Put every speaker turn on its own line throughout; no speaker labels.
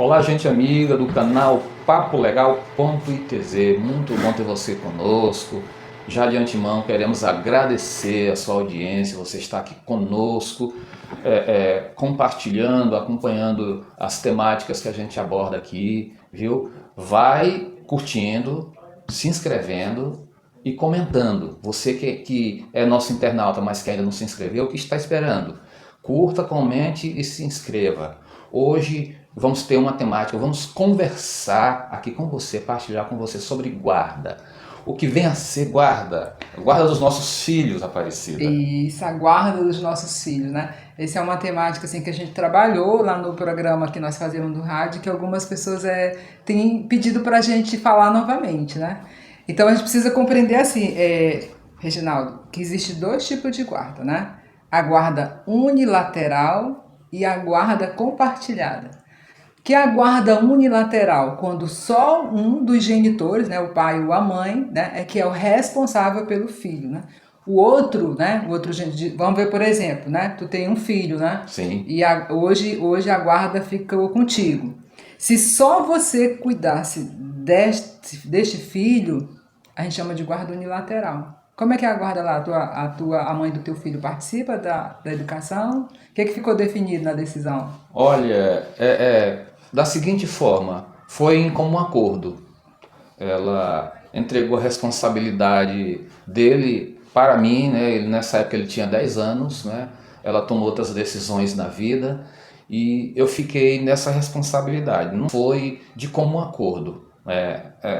Olá, gente amiga do canal Papo Legal.itz. Muito bom ter você conosco. Já de antemão queremos agradecer a sua audiência, você está aqui conosco, compartilhando, acompanhando as temáticas que a gente aborda aqui, viu? Vai curtindo, se inscrevendo e comentando. Você que é nosso internauta, mas que ainda não se inscreveu, o que está esperando? Curta, comente e se inscreva. Hoje vamos ter uma temática, vamos conversar aqui com você, partilhar com você sobre guarda. O que vem a ser guarda? Guarda dos nossos filhos, Aparecida.
Isso, a guarda dos nossos filhos, né? Essa é uma temática assim, que a gente trabalhou lá no programa que nós fazemos no rádio, que algumas pessoas têm pedido para a gente falar novamente, né? Então a gente precisa compreender assim, Reginaldo, que existe dois tipos de guarda, né? A guarda unilateral e a guarda compartilhada. Que é a guarda unilateral, quando só um dos genitores, né, o pai ou a mãe, né, é que é o responsável pelo filho, né? Vamos ver, por exemplo, né? Tu tem um filho, né?
Sim.
E hoje a guarda ficou contigo. Se só você cuidasse deste filho, a gente chama de guarda unilateral. Como é que é a guarda lá? A mãe do teu filho participa da educação? O que ficou definido na decisão?
Olha, da seguinte forma, foi em comum acordo. Ela entregou a responsabilidade dele para mim, né? Nessa época ele tinha 10 anos, né? Ela tomou outras decisões na vida e eu fiquei nessa responsabilidade. Não foi de comum acordo,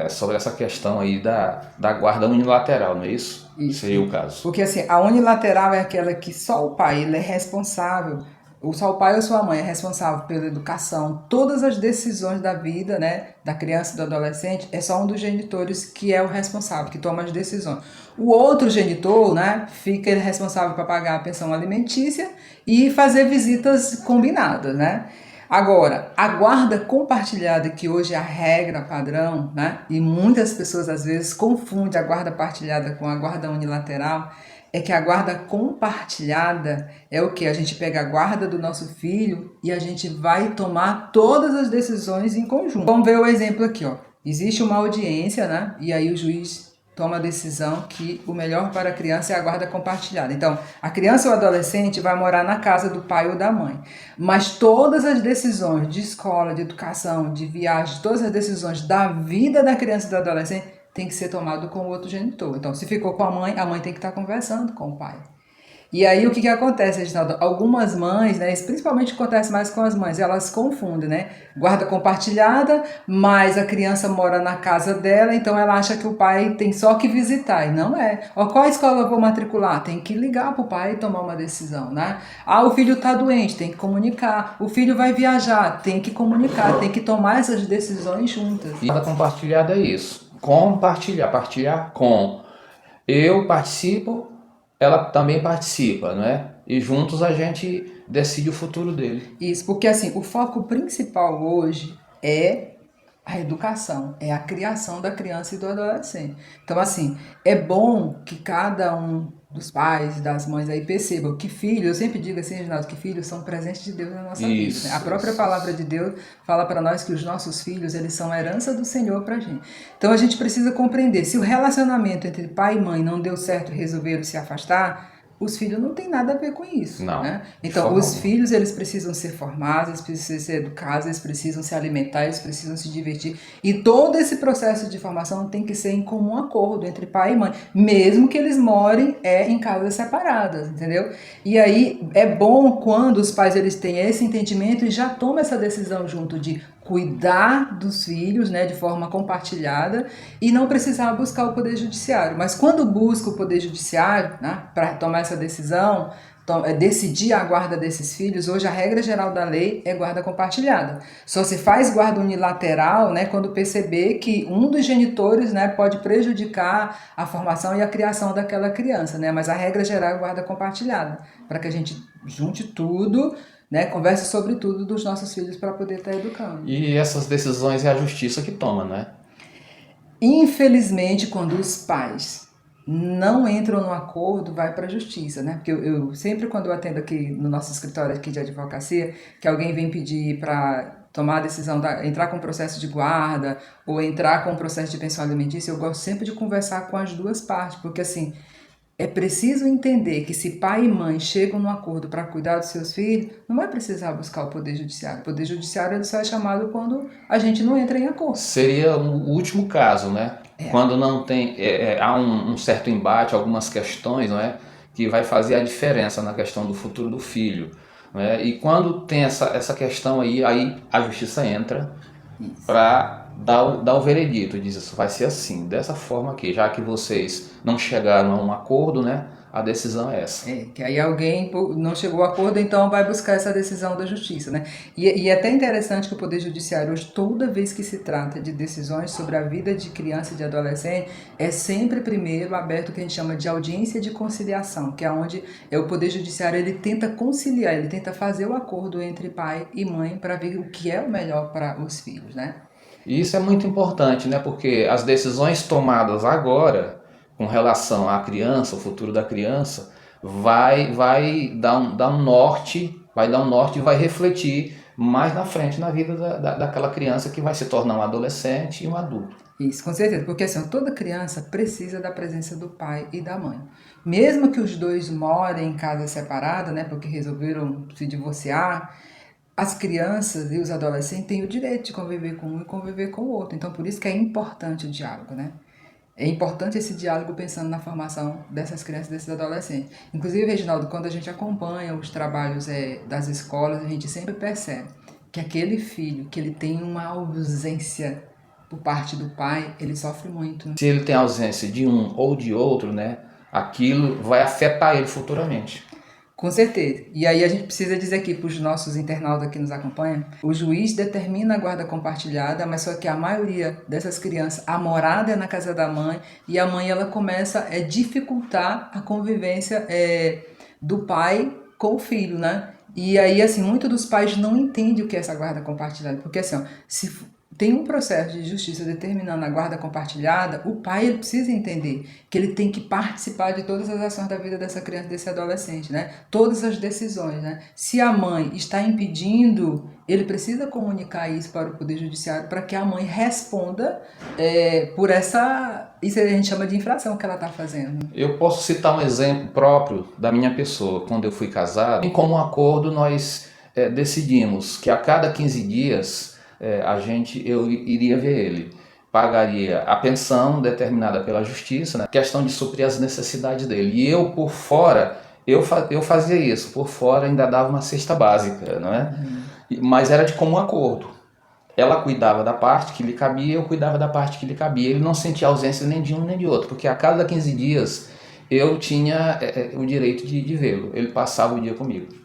sobre essa questão aí da guarda unilateral, não é isso?
Isso.
Seria o caso.
Porque assim, a unilateral é aquela que só o pai ele é responsável, ou só o pai ou sua mãe é responsável pela educação, todas as decisões da vida, né, da criança e do adolescente, é só um dos genitores que é o responsável, que toma as decisões. O outro genitor, né, fica responsável para pagar a pensão alimentícia e fazer visitas combinadas, né? Agora, a guarda compartilhada, que hoje é a regra padrão, né? E muitas pessoas às vezes confundem a guarda partilhada com a guarda unilateral, é que a guarda compartilhada é o que? A gente pega a guarda do nosso filho e a gente vai tomar todas as decisões em conjunto. Vamos ver o exemplo aqui, ó. Existe uma audiência, né? E aí o juiz toma a decisão que o melhor para a criança é a guarda compartilhada. Então, a criança ou adolescente vai morar na casa do pai ou da mãe, mas todas as decisões de escola, de educação, de viagem, todas as decisões da vida da criança e do adolescente tem que ser tomado com o outro genitor. Então, se ficou com a mãe tem que estar conversando com o pai. E aí o que acontece, Reginaldo? Algumas mães, né, isso principalmente acontece mais com as mães, elas confundem, né? Guarda compartilhada, mas a criança mora na casa dela, então ela acha que o pai tem só que visitar, e não é. Ó, qual escola eu vou matricular? Tem que ligar para o pai e tomar uma decisão, né? Ah, o filho está doente, tem que comunicar. O filho vai viajar, tem que comunicar, tem que tomar essas decisões juntas.
E guarda compartilhada é isso. Compartilhar, partilhar com. Eu participo, ela também participa, não é? E juntos a gente decide o futuro dele.
Isso, porque assim, o foco principal hoje é a educação, é a criação da criança e do adolescente. Então, assim, é bom que cada um dos pais e das mães aí percebam que filhos, eu sempre digo assim, Reginaldo, que filhos são presentes de Deus na nossa vida. Né? A própria palavra de Deus fala para nós que os nossos filhos, eles são a herança do Senhor para a gente. Então, a gente precisa compreender, se o relacionamento entre pai e mãe não deu certo e resolveram se afastar, os filhos não têm nada a ver com isso.
Não,
né? Então, os filhos, eles precisam ser formados, eles precisam ser educados, eles precisam se alimentar, eles precisam se divertir. E todo esse processo de formação tem que ser em comum acordo entre pai e mãe, mesmo que eles morem em casas separadas, entendeu? E aí, é bom quando os pais eles têm esse entendimento e já tomam essa decisão junto de cuidar dos filhos, né, de forma compartilhada e não precisar buscar o Poder Judiciário. Mas quando busca o Poder Judiciário, né, para tomar essa decisão, decidir a guarda desses filhos, hoje a regra geral da lei é guarda compartilhada. Só se faz guarda unilateral, né, quando perceber que um dos genitores, né, pode prejudicar a formação e a criação daquela criança, né, mas a regra geral é guarda compartilhada, para que a gente junte tudo, né, converse sobre tudo dos nossos filhos para poder estar educando.
E essas decisões é a justiça que toma, né?
Infelizmente, quando os pais não entram no acordo, vai para a justiça, né? Porque eu sempre, quando eu atendo aqui no nosso escritório aqui de advocacia, que alguém vem pedir para tomar a decisão, entrar com o processo de guarda ou entrar com o processo de pensão alimentícia, eu gosto sempre de conversar com as duas partes, porque assim, é preciso entender que se pai e mãe chegam num acordo para cuidar dos seus filhos, não vai precisar buscar o Poder Judiciário. O Poder Judiciário ele só é chamado quando a gente não entra em acordo.
Seria o último caso, né? Quando não tem, há um certo embate, algumas questões, não é? Que vai fazer a diferença na questão do futuro do filho. Não é? E quando tem essa questão aí a justiça entra para dar o veredito, diz isso vai ser assim, dessa forma aqui, já que vocês não chegaram a um acordo, né? A decisão é essa.
Que aí alguém não chegou a acordo, então vai buscar essa decisão da justiça, né? E é até interessante que o Poder Judiciário hoje, toda vez que se trata de decisões sobre a vida de criança e de adolescente, é sempre primeiro aberto o que a gente chama de audiência de conciliação, que é onde o Poder Judiciário ele tenta conciliar, ele tenta fazer o acordo entre pai e mãe para ver o que é o melhor para os filhos, né?
E isso é muito importante, né? Porque as decisões tomadas agora com relação à criança, o futuro da criança, vai dar um norte, e vai refletir mais na frente na vida daquela criança que vai se tornar um adolescente e um adulto.
Isso, com certeza, porque assim, toda criança precisa da presença do pai e da mãe. Mesmo que os dois morem em casa separada, né, porque resolveram se divorciar, as crianças e os adolescentes têm o direito de conviver com um e conviver com o outro. Então, por isso que é importante o diálogo, né? É importante esse diálogo pensando na formação dessas crianças e desses adolescentes. Inclusive, Reginaldo, quando a gente acompanha os trabalhos das escolas, a gente sempre percebe que aquele filho que ele tem uma ausência por parte do pai, ele sofre muito. Né?
Se ele tem ausência de um ou de outro, né, aquilo vai afetar ele futuramente.
Com certeza. E aí a gente precisa dizer aqui para os nossos internautas que nos acompanham, o juiz determina a guarda compartilhada, mas só que a maioria dessas crianças, a morada é na casa da mãe e a mãe ela começa a dificultar a convivência do pai com o filho, né? E aí, assim, muitos dos pais não entendem o que é essa guarda compartilhada, porque assim, ó, se tem um processo de justiça determinando a guarda compartilhada, o pai ele precisa entender que ele tem que participar de todas as ações da vida dessa criança, desse adolescente, né? Todas as decisões, né? Se a mãe está impedindo, ele precisa comunicar isso para o Poder Judiciário para que a mãe responda por essa, isso a gente chama de infração que ela está fazendo.
Eu posso citar um exemplo próprio da minha pessoa. Quando eu fui casado, em comum acordo nós decidimos que a cada 15 dias eu iria ver ele, pagaria a pensão determinada pela justiça, né? Questão de suprir as necessidades dele. E eu por fora, eu fazia isso, por fora ainda dava uma cesta básica, não é? Mas era de comum acordo. Ela cuidava da parte que lhe cabia, eu cuidava da parte que lhe cabia. Ele não sentia ausência nem de um nem de outro, porque a cada 15 dias eu tinha o direito de vê-lo. Ele passava o dia comigo.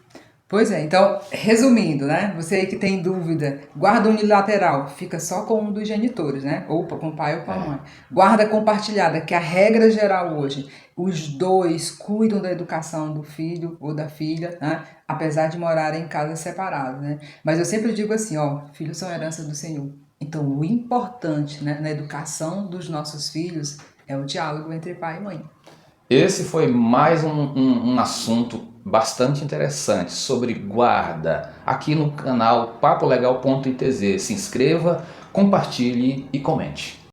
Pois é, então, resumindo, né? Você aí que tem dúvida, guarda unilateral fica só com um dos genitores, né? Ou com o pai ou com a mãe. Guarda compartilhada, que é a regra geral hoje, os dois cuidam da educação do filho ou da filha, né? Apesar de morarem em casas separadas, né? Mas eu sempre digo assim, ó, filhos são herança do Senhor. Então, o importante, né, na educação dos nossos filhos é o diálogo entre pai e mãe.
Esse foi mais um assunto bastante interessante sobre guarda aqui no canal papolegal.itz. Se inscreva, compartilhe e comente.